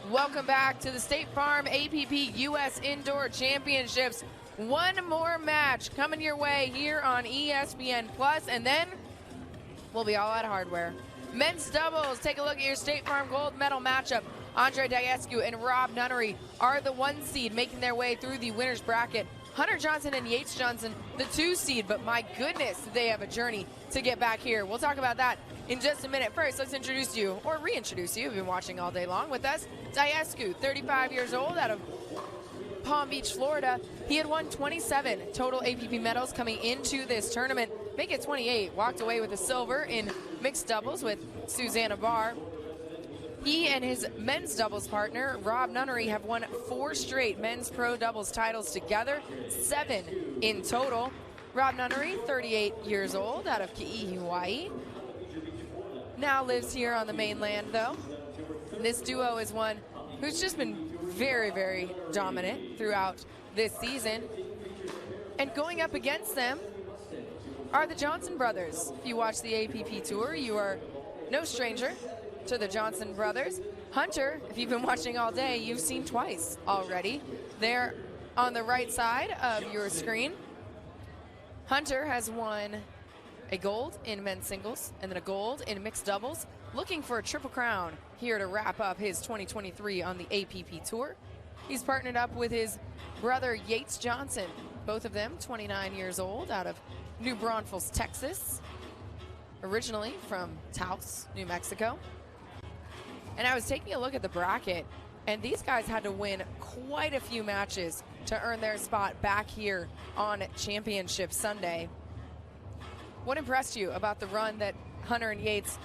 Welcome back to the State Farm APP U.S. Indoor Championships. One more match coming your way here on ESPN+, and then we'll be all out of hardware. Men's doubles, take a look at your State Farm gold medal matchup. Andrei Daescu and Rob Nunnery are the 1 seed making their way through the winner's bracket. Hunter Johnson and Yates Johnson, the 2 seed, but my goodness, they have a journey to get back here. We'll talk about that in just a minute. First, let's introduce you, or reintroduce you, if you've been watching all day long with us. Daescu, 35 years old, out of Palm Beach, Florida. He had won 27 total APP medals coming into this tournament. Make it 28, walked away with a silver in mixed doubles with Susanna Barr. He and his men's doubles partner, Rob Nunnery, have won 4 straight men's pro doubles titles together, 7 in total. Rob Nunnery, 38 years old, out of Kihei, Hawaii. Now lives here on the mainland, though. This duo is one who's just been very, very dominant throughout this season. And going up against them are the Johnson brothers. If you watch the APP Tour, you are no stranger to the Johnson brothers. Hunter, if you've been watching all day, you've seen twice already. They're on the right side of your screen. Hunter has won a gold in men's singles and then a gold in mixed doubles, looking for a triple crown here to wrap up his 2023 on the APP Tour. He's partnered up with his brother Yates Johnson, both of them 29 years old, out of New Braunfels, Texas, originally from Taos, New Mexico. And I was taking a look at the bracket, and these guys had to win quite a few matches to earn their spot back here on Championship Sunday. What impressed you about the run that Hunter and Yates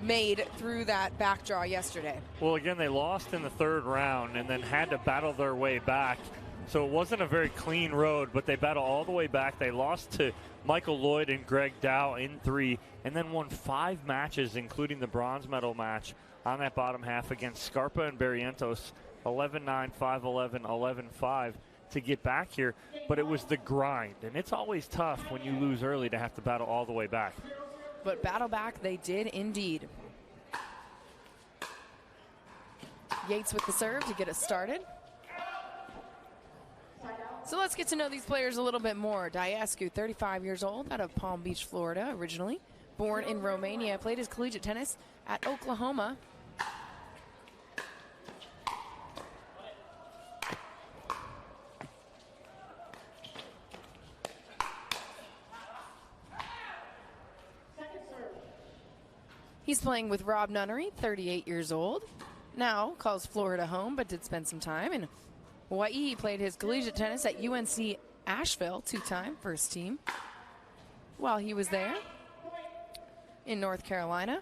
made through that back draw yesterday? Well, again, they lost in the 3rd round and then had to battle their way back. So it wasn't a very clean road, but they battled all the way back. They lost to Michael Lloyd and Greg Dow in 3, and then won 5 matches, including the bronze medal match on that bottom half against Scarpa and Barrientos, 11-9, 5-11, 11-5 to get back here. But it was the grind, and it's always tough when you lose early to have to battle all the way back. But battle back they did indeed. Yates with the serve to get us started. So let's get to know these players a little bit more. Daescu, 35 years old, out of Palm Beach, Florida, originally. Born in Romania, played his collegiate tennis at Oklahoma. He's playing with Rob Nunnery, 38 years old. Now calls Florida home, but did spend some time in Hawaii. He played his collegiate tennis at UNC Asheville, 2-time first team, while he was there in North Carolina.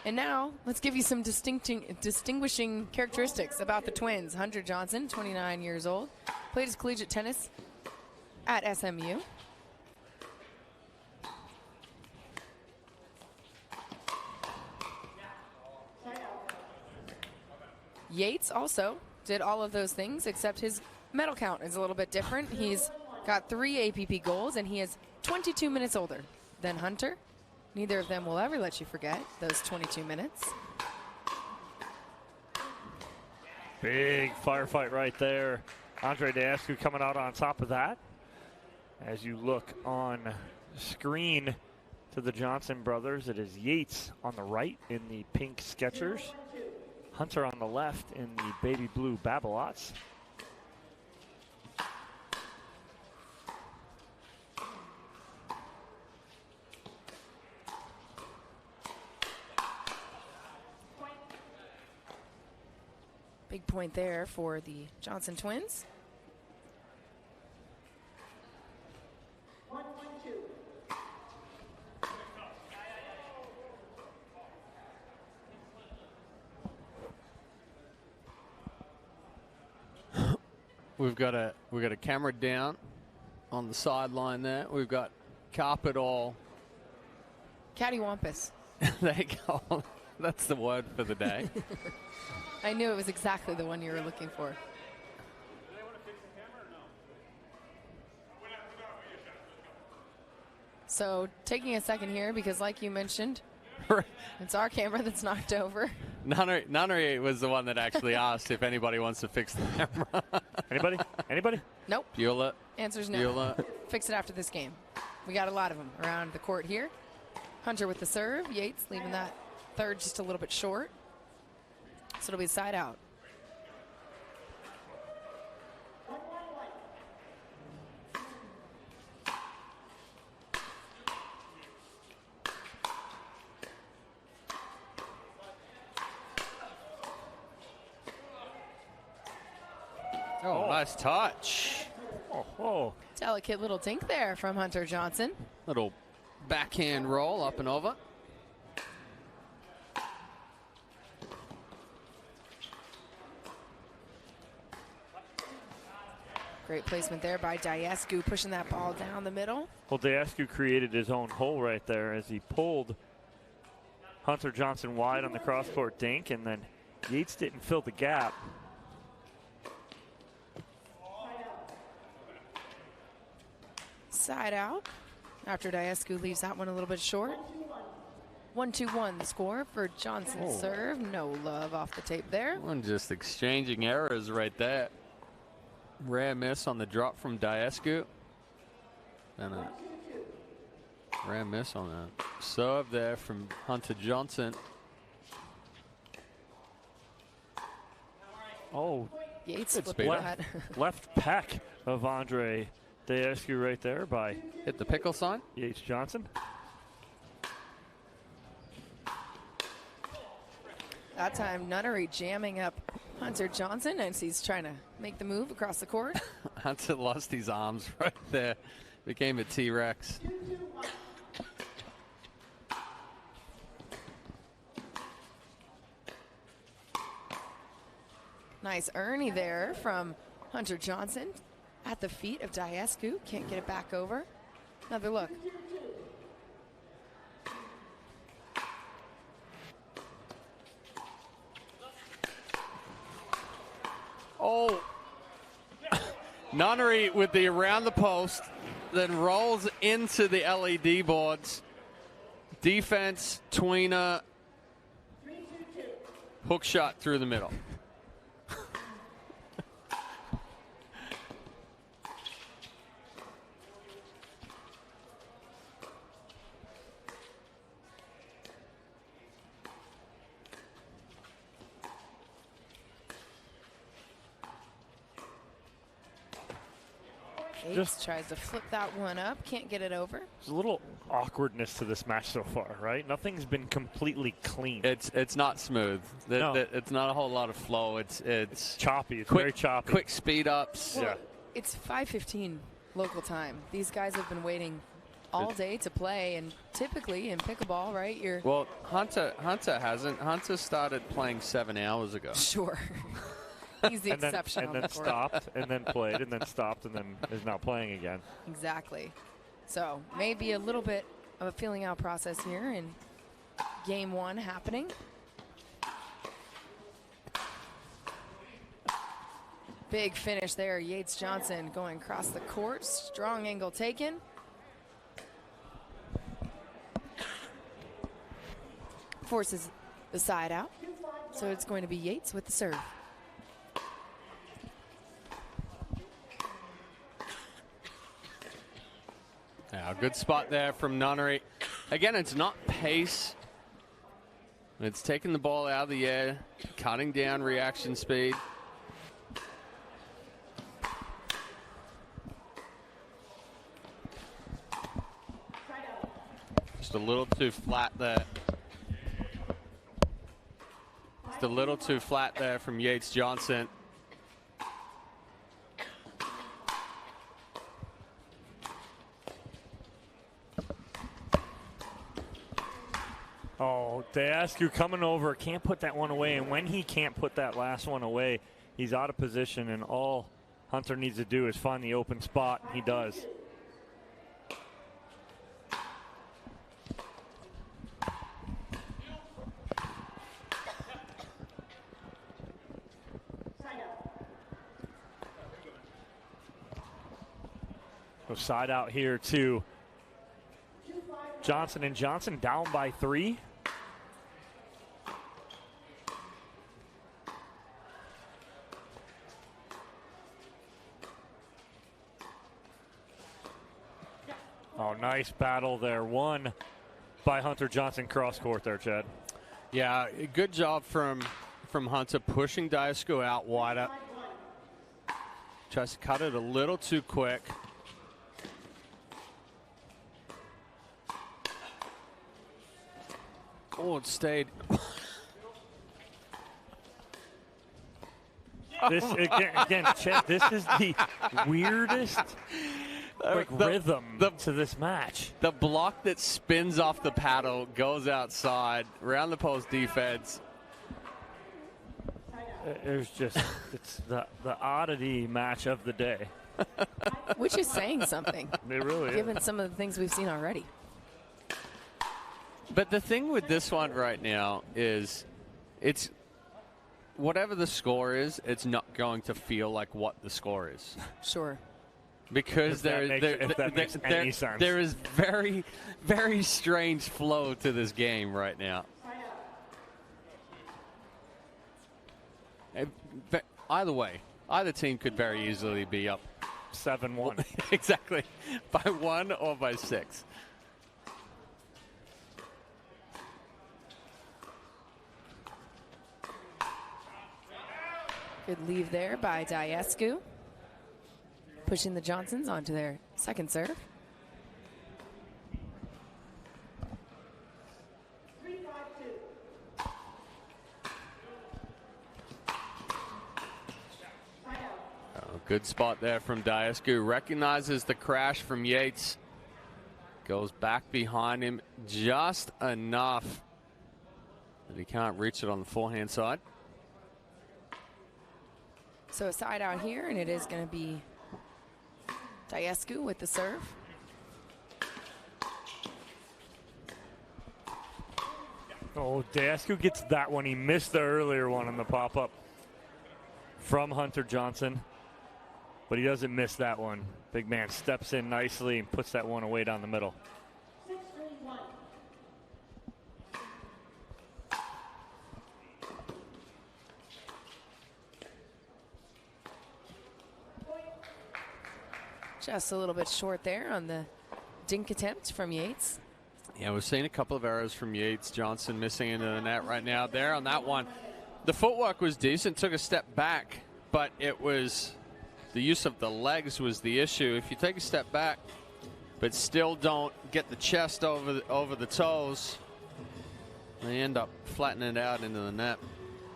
And now let's give you some distinguishing characteristics about the twins. Hunter Johnson, 29 years old, played his collegiate tennis at SMU. Yates also did all of those things, except his medal count is a little bit different. He's got 3 APP golds, and he is 22 minutes older than Hunter. Neither of them will ever let you forget those 22 minutes. Big firefight right there. Andrei Daescu coming out on top of that. As you look on screen to the Johnson brothers, it is Yates on the right in the pink Skechers. Hunter on the left in the baby blue Babolat's. Big point there for the Johnson twins. We've got a camera down on the sideline there. We've got carpet all. Cattywampus. There you go. That's the word for the day. I knew it was exactly the one you were looking for. So taking a second here, because like you mentioned, it's our camera that's knocked over. Nunnery was the one that actually asked if anybody wants to fix the camera. Anybody? Nope. Bueller. Answer's no. Bueller. Fix it after this game. We got a lot of them around the court here. Hunter with the serve. Yates leaving that third just a little bit short. So it'll be side out. Oh, nice touch. Oh. Delicate little dink there from Hunter Johnson. Little backhand roll up and over. Great placement there by Daescu, pushing that ball down the middle. Well, Daescu created his own hole right there as he pulled Hunter Johnson wide on the cross-court dink, and then Yates didn't fill the gap. Side out after Daescu leaves that one a little bit short. 1-2-1 the score for Johnson's serve. No love off the tape there. One just exchanging errors right there. Rare miss on the drop from Daescu. And a rare miss on a serve there from Hunter Johnson. Oh, Yates speed that. left pack of Andrei Daescu right there by Hit the pickle sign. Yates Johnson. That time Nunnery jamming up Hunter Johnson as he's trying to make the move across the court. Hunter lost his arms right there. Became a T-Rex. Nice Ernie there from Hunter Johnson at the feet of Daescu. Can't get it back over. Another look. Oh, Nunnery with the around the post, then rolls into the LED boards. Defense, tweener, hook shot through the middle. Yates tries to flip that one up. Can't get it over. There's a little awkwardness to this match so far, right? Nothing's been completely clean. It's not smooth. No. It's not a whole lot of flow. It's choppy. It's quick, very choppy. Quick speed ups. Well, it's 5:15 local time. These guys have been waiting all day to play, and typically in pickleball, right? Well, Hunter hasn't. Hunter started playing 7 hours ago. Sure. He's the exception and on then the court. stopped, and then played, and then stopped, and then is now playing again. Exactly. So maybe a little bit of a feeling out process here in game one happening. Big finish there. Yates Johnson going across the court. Strong angle taken. Forces the side out. So it's going to be Yates with the serve. Yeah, good spot there from Nunnery. Again, it's not pace. It's taking the ball out of the air, cutting down reaction speed. Just a little too flat there. Just a little too flat there from Yates Johnson. Oh, Daescu coming over, can't put that one away, and when he can't put that last one away, he's out of position, and all Hunter needs to do is find the open spot, and he does. So side out here to Johnson and Johnson down by 3. Wow, nice battle there. Won by Hunter Johnson cross court there, Chad. Yeah, good job from Hunter pushing Daescu out wider. Tries to cut it a little too quick. Oh, it stayed. This again, Chet, this is the weirdest rhythm to this match. The block that spins off the paddle goes outside, round the post defense. It's the oddity match of the day. Which is saying something. It really is. Given some of the things we've seen already. But the thing with this one right now is it's whatever the score is, it's not going to feel like what the score is. Sure. Because if that makes any sense. There is very, very strange flow to this game right now. Either way, either team could very easily be up 7-1. Exactly. By 1 or by 6. Good leave there by Daescu. Pushing the Johnsons onto their second serve. Good spot there from Daescu. Recognizes the crash from Yates. Goes back behind him just enough that he can't reach it on the forehand side. So a side out here, and it is going to be Daescu with the serve. Oh, Daescu gets that one. He missed the earlier one on the pop-up from Hunter Johnson. But he doesn't miss that one. Big man steps in nicely and puts that one away down the middle. Just a little bit short there on the dink attempt from Yates. Yeah, we're seeing a couple of errors from Yates. Johnson missing into the net right now. There on that one, the footwork was decent, took a step back, but it was the use of the legs was the issue. If you take a step back, but still don't get the chest over the toes, they end up flattening it out into the net.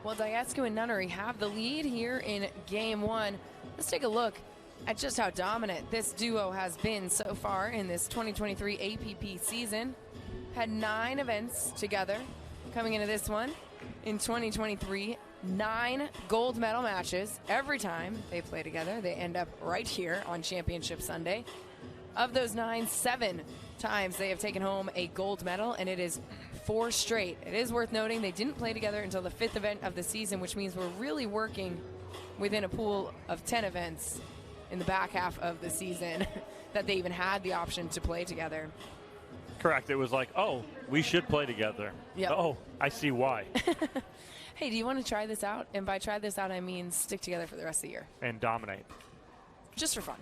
Well, Daescu and Nunnery have the lead here in game one. Let's take a look at just how dominant this duo has been so far in this 2023 APP season. Had 9 events together coming into this one in 2023. 9 gold medal matches. Every time they play together, they end up right here on Championship Sunday. Of those 9, 7 times they have taken home a gold medal, and it is 4 straight. It is worth noting they didn't play together until the 5th event of the season, which means we're really working within a pool of 10 events in the back half of the season that they even had the option to play together. Correct. It was like, oh, we should play together. Yep. Oh, I see why. Hey, do you want to try this out? And by try this out, I mean stick together for the rest of the year. And dominate. Just for fun.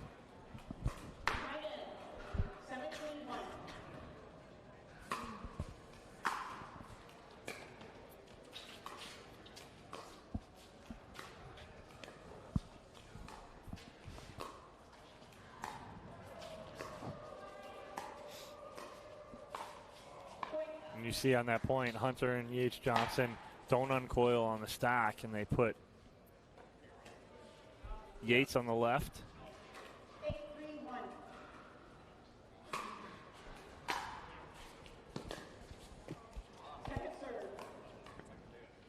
And you see on that point, Hunter and Yates Johnson don't uncoil on the stack, and they put Yates on the left.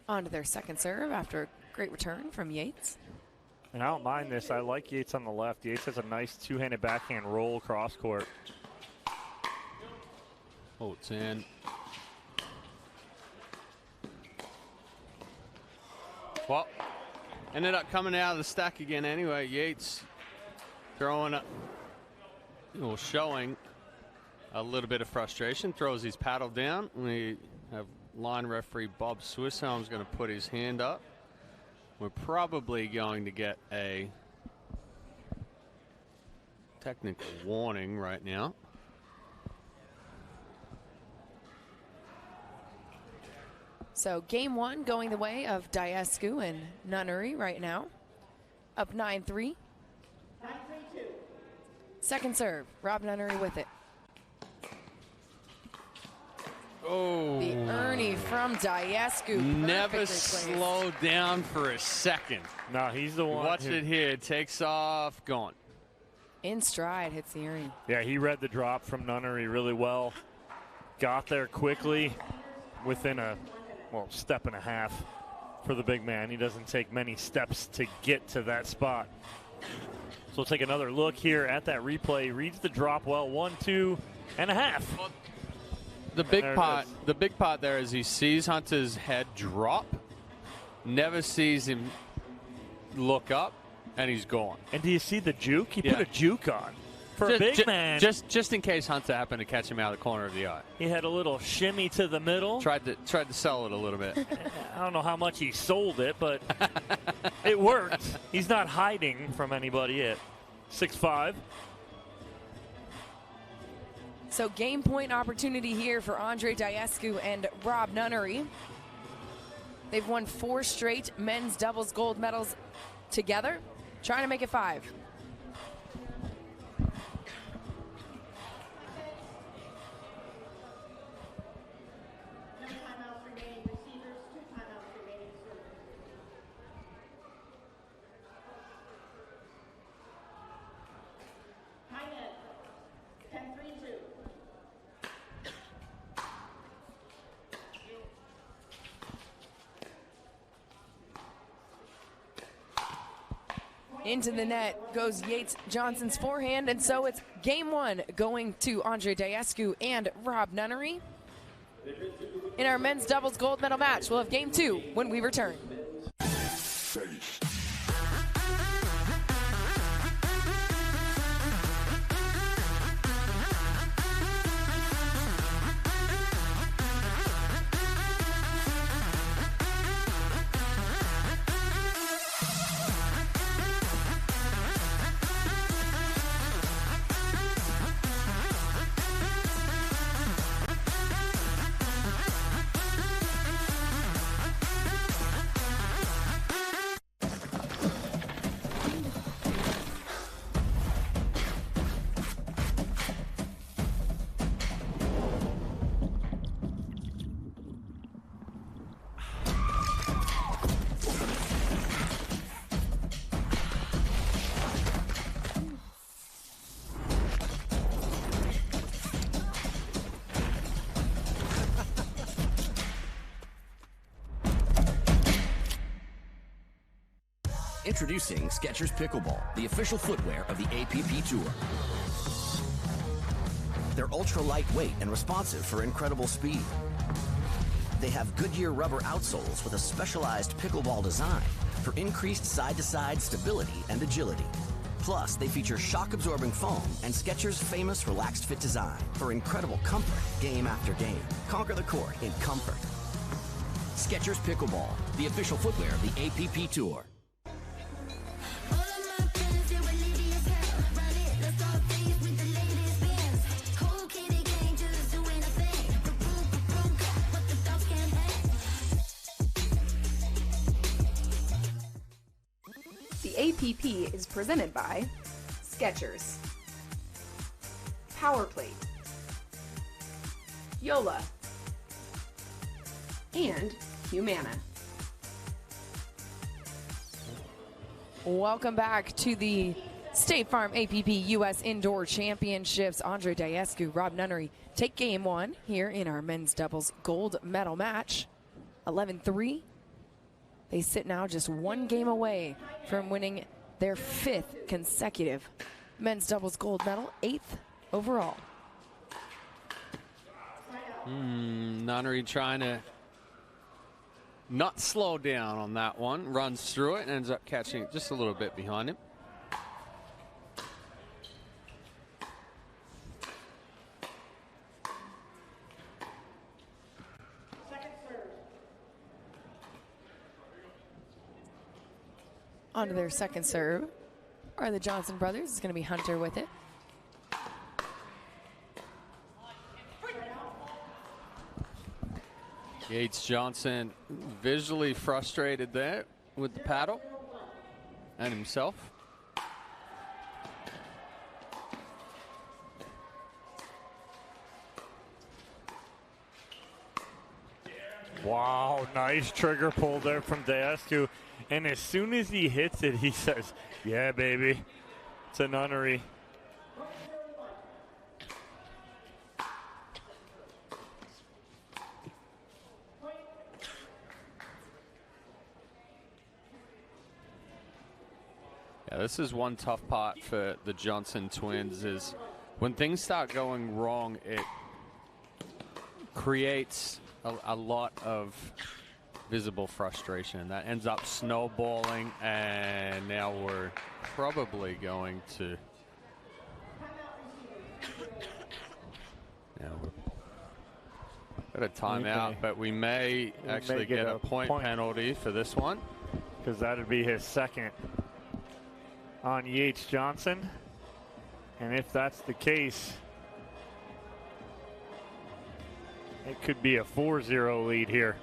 On to their second serve after a great return from Yates. And I don't mind this. I like Yates on the left. Yates has a nice two-handed backhand roll across court. Oh, it's in. Well, ended up coming out of the stack again anyway. Yates throwing up, well, showing a little bit of frustration. Throws his paddle down. We have line referee Bob Swisshelm's going to put his hand up. We're probably going to get a technical warning right now. So game one going the way of Daescu and Nunnery right now. Up 9-3. Second serve, Rob Nunnery with it. Oh. The Ernie from Daescu. Never slow down for a second. No, he's the one. Watch it here. Takes off, going. In stride, hits the Ernie. Yeah, he read the drop from Nunnery really well. Got there quickly within a, step and a half for the big man. He doesn't take many steps to get to that spot. So we'll take another look here at that replay. Reads the drop well, 1-2.5. The big part there is he sees Hunter's head drop, never sees him look up, and he's gone. And do you see the juke? He put a juke on. For a big man. Just in case Hunter happened to catch him out of the corner of the eye. He had a little shimmy to the middle. Tried to sell it a little bit. I don't know how much he sold it, but it worked. He's not hiding from anybody at 6'5". So game point opportunity here for Andrei Daescu and Rob Nunnery. They've won 4 straight men's doubles gold medals together, trying to make it 5. Into the net goes Yates Johnson's forehand, and so it's game one going to Andrei Daescu and Rob Nunnery. In our men's doubles gold medal match, we'll have game 2 when we return. Introducing Skechers Pickleball, the official footwear of the APP Tour. They're ultra lightweight and responsive for incredible speed. They have Goodyear rubber outsoles with a specialized pickleball design for increased side-to-side stability and agility. Plus, they feature shock-absorbing foam and Skechers' famous relaxed fit design for incredible comfort game after game. Conquer the court in comfort. Skechers Pickleball, the official footwear of the APP Tour. The APP is presented by Skechers, Powerplate, Yola, and Humana. Welcome back to the State Farm APP U.S. Indoor Championships. Andrei Daescu, Rob Nunnery take game 1 here in our men's doubles gold medal match. 11-3. They sit now just 1 game away from winning their 5th consecutive men's doubles gold medal, 8th overall. Nunnery trying to not slow down on that one. Runs through it and ends up catching it just a little bit behind him. On to their second serve are the Johnson brothers. It's going to be Hunter with it. Yates Johnson visually frustrated there with the paddle and himself. Wow, nice trigger pull there from Daescu. And as soon as he hits it, he says, yeah, baby, it's a Nunnery. Yeah, this is one tough part for the Johnson twins is when things start going wrong, it creates a lot of visible frustration. That ends up snowballing, and now we're probably going to... Now we're at a timeout, but we may actually get a point penalty for this one. Because that would be his second on Yates Johnson. And if that's the case, it could be a 4-0 lead here.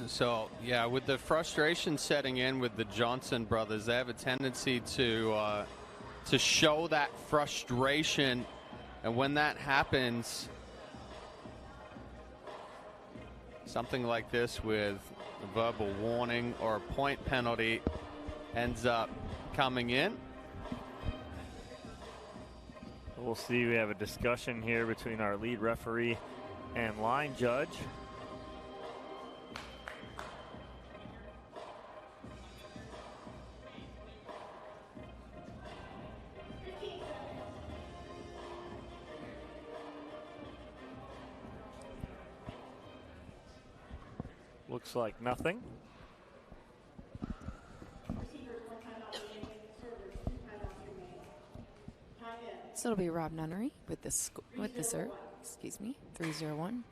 So, yeah, with the frustration setting in with the Johnson brothers, they have a tendency to show that frustration. And when that happens, something like this with a verbal warning or a point penalty ends up coming in. We'll see. We have a discussion here between our lead referee and line judge. Looks like nothing. So it'll be Rob Nunnery with the serve. Excuse me, 3-0-1.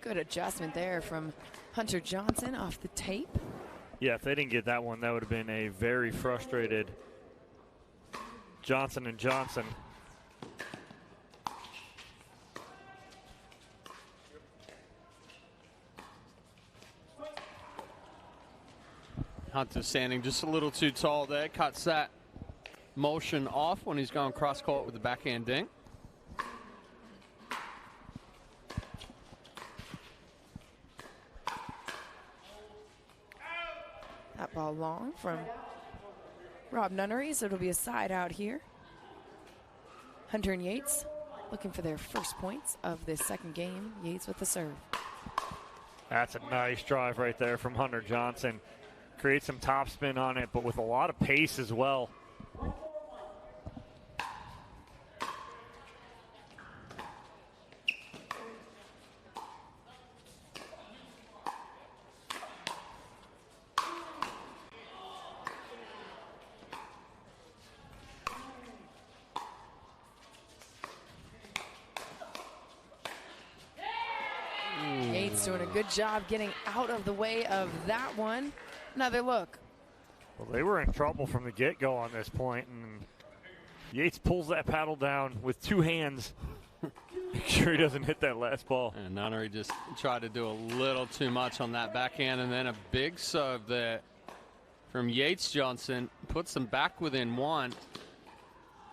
Good adjustment there from Hunter Johnson off the tape. Yeah, if they didn't get that one, that would have been a very frustrated Johnson and Johnson. Hunter standing just a little too tall there. Cuts that motion off when he's going cross court with the backhand ding. That ball long from Rob Nunnery, so it'll be a side out here. Hunter and Yates looking for their first points of this second game. Yates with the serve. That's a nice drive right there from Hunter Johnson. Creates some topspin on it, but with a lot of pace as well. Yates doing a good job getting out of the way of that one. Another look. Well, they were in trouble from the get-go on this point, and Yates pulls that paddle down with two hands. Make sure he doesn't hit that last ball. And Nunnery just tried to do a little too much on that backhand, and then a big serve there from Yates Johnson puts them back within one.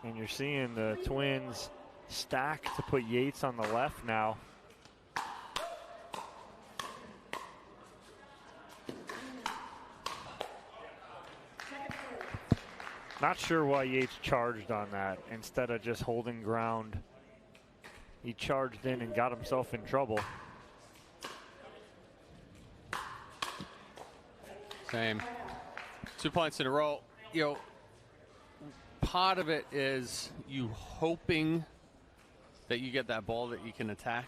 And you're seeing the Twins stack to put Yates on the left now. Not sure why Yates charged on that instead of just holding ground. He charged in and got himself in trouble. Same. 2 points in a row. You know, part of it is you hoping that you get that ball that you can attack.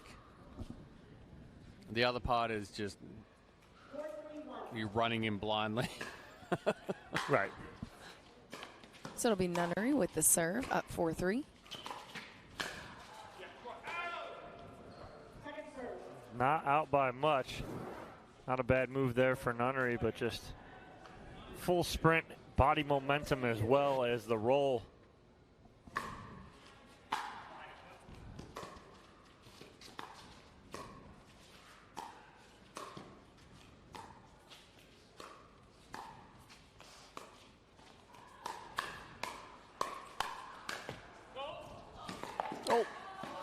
The other part is just you running in blindly. Right. So it'll be Nunnery with the serve, up 4-3. Not out by much. Not a bad move there for Nunnery, but just full sprint body momentum as well as the roll.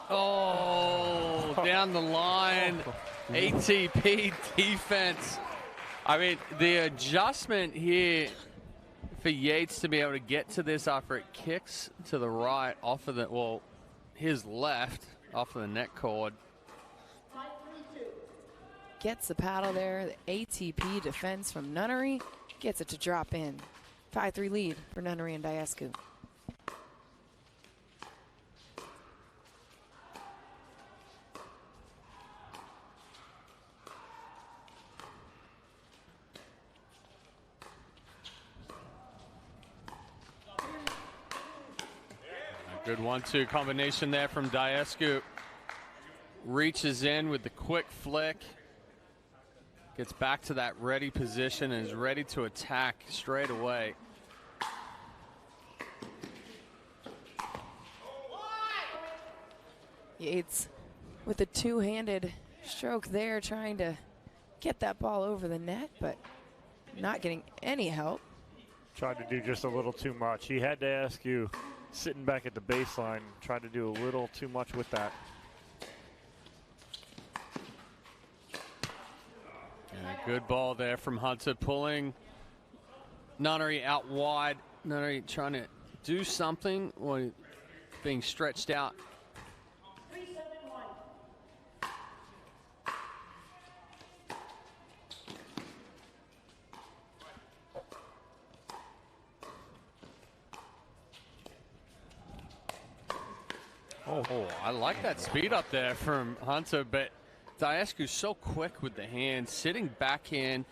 Oh, down the line. ATP defense. I mean, the adjustment here for Yates to be able to get to this after it kicks to the right off of the, well, his left off of the net cord. Gets the paddle there. The ATP defense from Nunnery gets it to drop in. 5-3 lead for Nunnery and Daescu. Good 1-2 combination there from Daescu. Reaches in with the quick flick. Gets back to that ready position and is ready to attack straight away. Yates with a two-handed stroke there, trying to get that ball over the net, but not getting any help. Tried to do just a little too much. He had to ask you, sitting back at the baseline, tried to do a little too much with that. Yeah, good ball there from Hunter, pulling Nunnery out wide. Nunnery trying to do something while being stretched out. Oh, I like that speed up there from Hunter, but Daescu's so quick with the hand, sitting back in.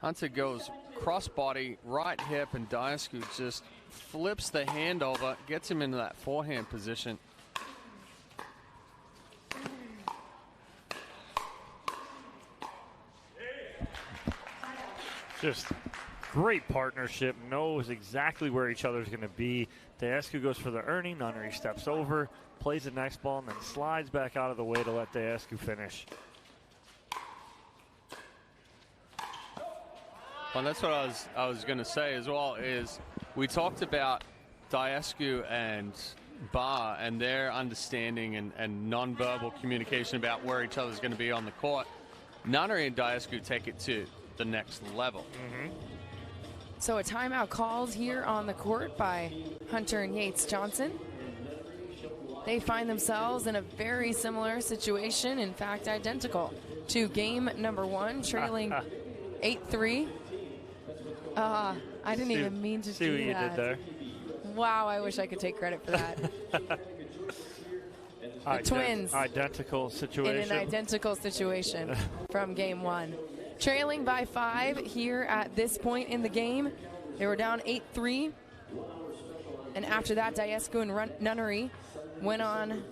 Hunter goes crossbody, right hip, and Daescu just flips the hand over, gets him into that forehand position. Just great partnership, knows exactly where each other's going to be. Daescu goes for the earning, Nunnery steps over, plays the next ball, and then slides back out of the way to let Daescu finish. Well, that's what I was going to say as well, is we talked about Daescu and Barr and their understanding and nonverbal communication about where each other's going to be on the court. Nunnery and Daescu take it to the next level. Mm-hmm. So a timeout called here on the court by Hunter and Yates Johnson. They find themselves in a very similar situation, in fact identical to game number one, trailing 8-3. I didn't even mean to see do what you that. did there. Wow, I wish I could take credit for that. The Twins identical situation. in an identical situation from game one. Trailing by 5 here at this point in the game. They were down 8-3. And after that, Daescu and Nunnery went on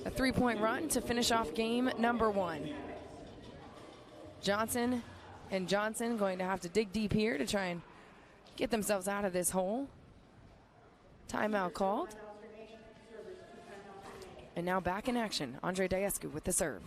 a 3-point run to finish off game number one. Johnson and Johnson going to have to dig deep here to try and get themselves out of this hole. Timeout called. And now back in action, Andrei Daescu with the serve.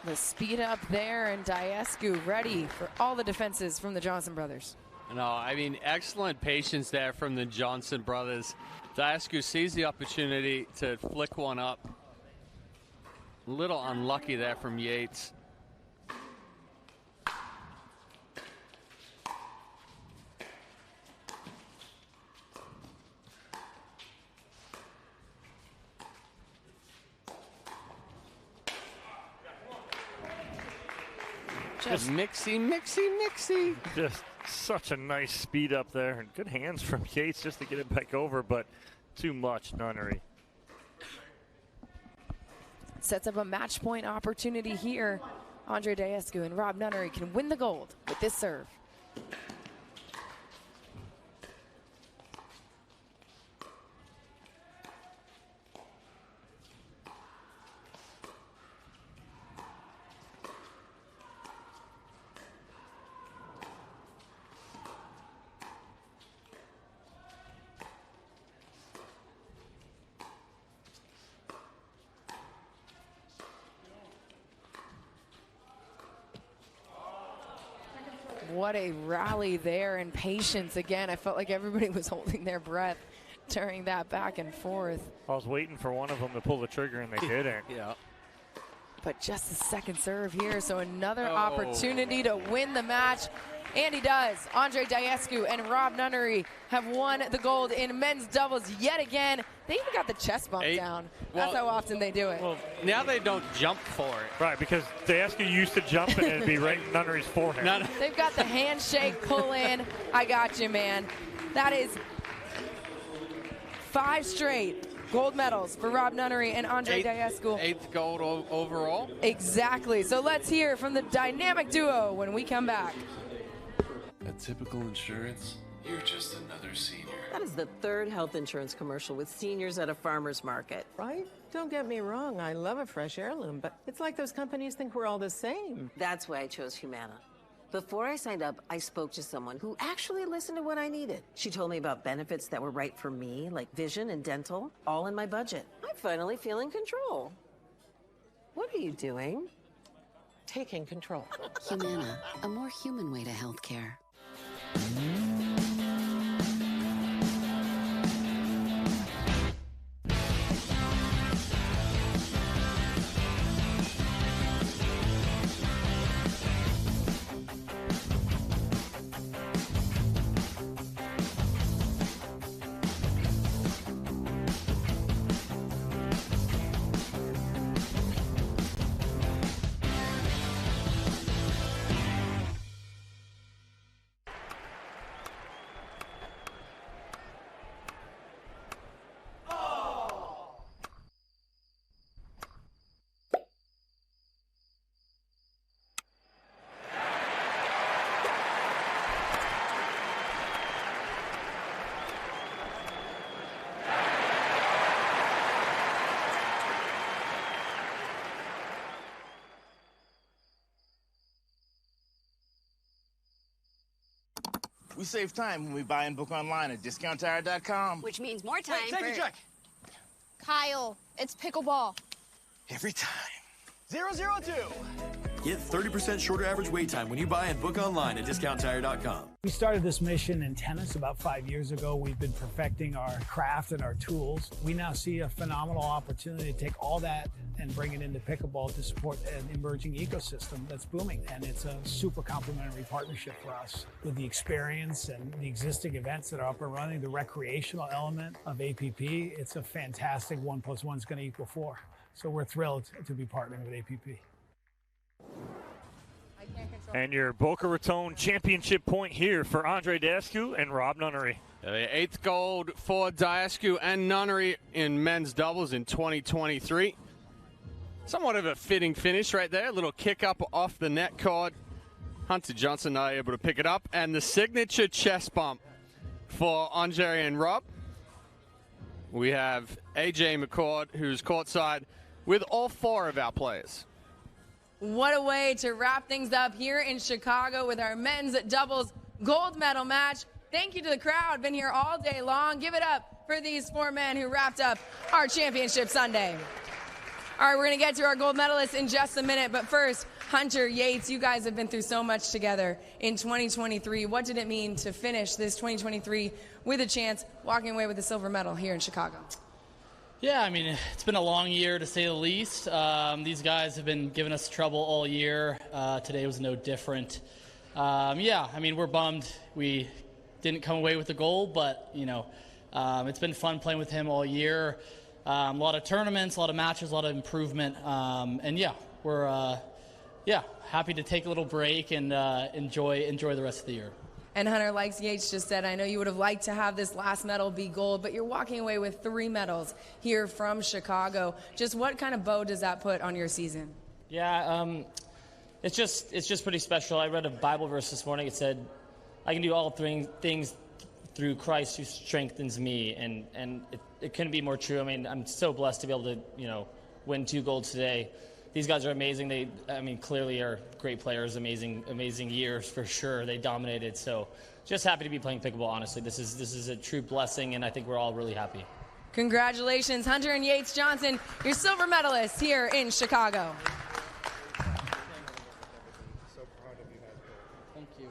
The speed up there, and Daescu ready for all the defenses from the Johnson brothers. No, I mean, excellent patience there from the Johnson brothers. Daescu sees the opportunity to flick one up. A little unlucky there from Yates. Just mixy. Just such a nice speed up there, and good hands from Yates just to get it back over, but too much Nunnery. sets up a match point opportunity here. Andrei Daescu and Rob Nunnery can win the gold with this serve. What a rally there, and patience again. I felt like everybody was holding their breath during that back and forth. I was waiting for one of them to pull the trigger, and they didn't. Yeah. But just the second serve here, so another opportunity to win the match. And he does. Andrei Daescu and Rob Nunnery have won the gold in men's doubles yet again. They even got the chest bump down. That's how often they do it. Well, now they don't jump for it. Right, because Daescu used to jump and it'd be right in Nunnery's forehead. They've got the handshake pull in. I got you, man. That is 5 straight gold medals for Rob Nunnery and Andrei Daescu. 8th gold overall. Exactly. So let's hear from the dynamic duo when we come back. At Typical Insurance, you're just another senior. That is the 3rd health insurance commercial with seniors at a farmer's market. Right? Don't get me wrong, I love a fresh heirloom, but it's like those companies think we're all the same. That's why I chose Humana. Before I signed up, I spoke to someone who actually listened to what I needed. She told me about benefits that were right for me, like vision and dental, all in my budget. I finally feel in control. What are you doing? Taking control. Humana, a more human way to healthcare. We save time when we buy and book online at discounttire.com. Which means more time Take a check. Kyle, it's pickleball. Every time. 002. Get 30% shorter average wait time when you buy and book online at discounttire.com. We started this mission in tennis about 5 years ago. We've been perfecting our craft and our tools. We now see a phenomenal opportunity to take all that and bring it into pickleball to support an emerging ecosystem that's booming. And it's a super complementary partnership for us. With the experience and the existing events that are up and running, the recreational element of APP, it's a fantastic 1 + 1 is going to equal 4. So we're thrilled to be partnering with APP. And your Boca Raton championship point here for Andrei Daescu and Rob Nunnery. The 8th gold for Daescu and Nunnery in men's doubles in 2023. Somewhat of a fitting finish right there. A little kick up off the net cord. Hunter Johnson not able to pick it up. And the signature chest bump for Andrei and Rob. We have AJ McCord, who's courtside with all 4 of our players. What a way to wrap things up here in Chicago with our men's doubles gold medal match. Thank you to the crowd. Been here all day long. Give it up for these 4 men who wrapped up our championship Sunday. All right, we're going to get to our gold medalists in just a minute. But first, Hunter, Yates, you guys have been through so much together in 2023. What did it mean to finish this 2023 with a chance, walking away with a silver medal here in Chicago? Yeah, I mean, it's been a long year to say the least. These guys have been giving us trouble all year. Today was no different. Yeah, I mean, we're bummed we didn't come away with the gold, but, you know, it's been fun playing with him all year. A lot of tournaments, a lot of matches, a lot of improvement. And, yeah, we're yeah, happy to take a little break and enjoy the rest of the year. And Hunter, like Yates just said, I know you would have liked to have this last medal be gold, but you're walking away with 3 medals here from Chicago. Just what kind of bow does that put on your season? Yeah, it's just pretty special. I read a Bible verse this morning. It said, I can do all things through Christ who strengthens me, and it couldn't be more true. I mean, I'm so blessed to be able to, win 2 golds today. These guys are amazing. They, clearly are great players, amazing years for sure. They dominated. So just happy to be playing pickleball, honestly. This is a true blessing, and I think we're all really happy. Congratulations, Hunter and Yates Johnson, your silver medalists here in Chicago. Thank you.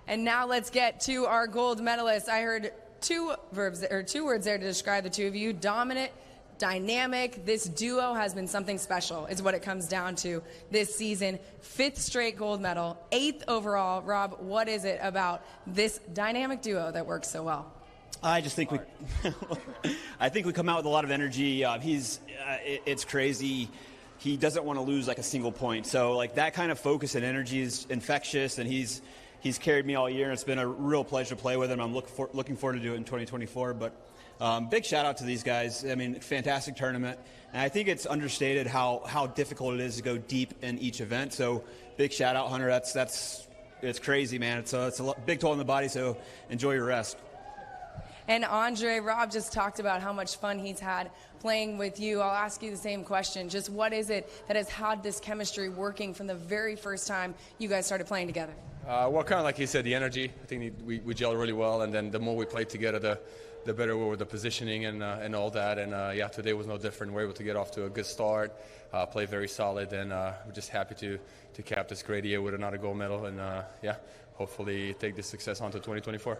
And now let's get to our gold medalists. I heard 2 words there to describe the 2 of you: dominant, dynamic. This duo has been something special, is what it comes down to this season. 5th straight gold medal, 8th overall. Rob, what is it about this dynamic duo that works so well? I just think I think we come out with a lot of energy. It's crazy. He doesn't want to lose like a single point. So like that kind of focus and energy is infectious, and he's carried me all year, and it's been a real pleasure to play with him. I'm looking forward to do it in 2024. But big shout out to these guys. I mean, fantastic tournament. And I think it's understated how difficult it is to go deep in each event. So big shout out, Hunter. It's crazy, man. It's a big toll on the body, so enjoy your rest. And Andrei, Rob just talked about how much fun he's had playing with you. I'll ask you the same question. Just what is it that has had this chemistry working from the very first time you guys started playing together? Well, kind of like he said, the energy. I think we gel really well, and then the more we play together, the better we were with the positioning and all that. And yeah, today was no different. We were able to get off to a good start, play very solid, and we're just happy to cap this great year with another gold medal, and yeah, hopefully take this success on to 2024.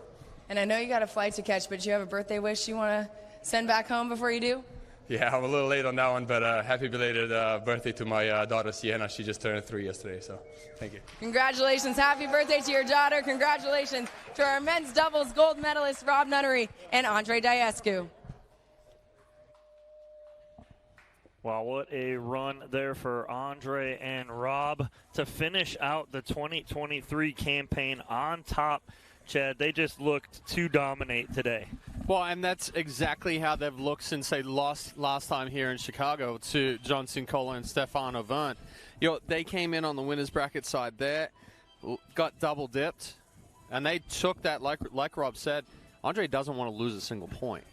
And I know you got a flight to catch, but do you have a birthday wish you want to send back home before you do? Yeah, I'm a little late on that one, but happy belated birthday to my daughter, Sienna. She just turned 3 yesterday, so thank you. Congratulations. Happy birthday to your daughter. Congratulations to our men's doubles gold medalists, Rob Nunnery and Andrei Daescu. Wow, what a run there for Andrei and Rob to finish out the 2023 campaign on top. Chad, they just looked to dominate today. Well, and that's exactly how they've looked since they lost last time here in Chicago to Johnson Kohler and Stefan Ovant. They came in on the winners bracket side there, got double dipped, and they took that, like Rob said, Andrei doesn't want to lose a single point.